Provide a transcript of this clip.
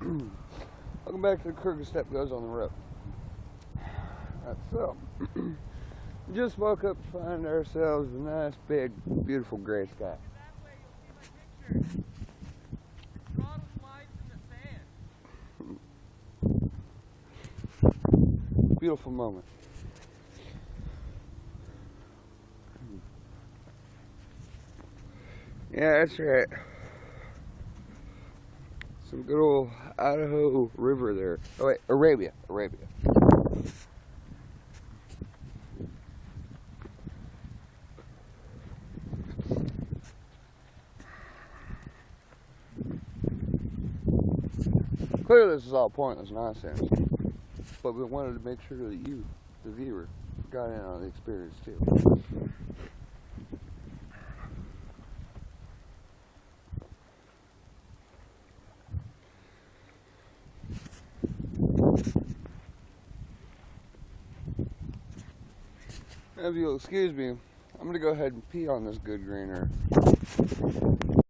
Welcome back to the Crooked Step Goes on the Road. So, just woke up to find ourselves a nice, big, beautiful gray sky. That way you'll see my picture. Throttle slides in the sand. Beautiful moment. Yeah, that's right. Some good old Idaho River there. Oh wait, Arabia. Clearly this is all pointless nonsense, but we wanted to make sure that you, the viewer, got in on the experience too. If you'll excuse me, I'm going to go ahead and pee on this good green earth.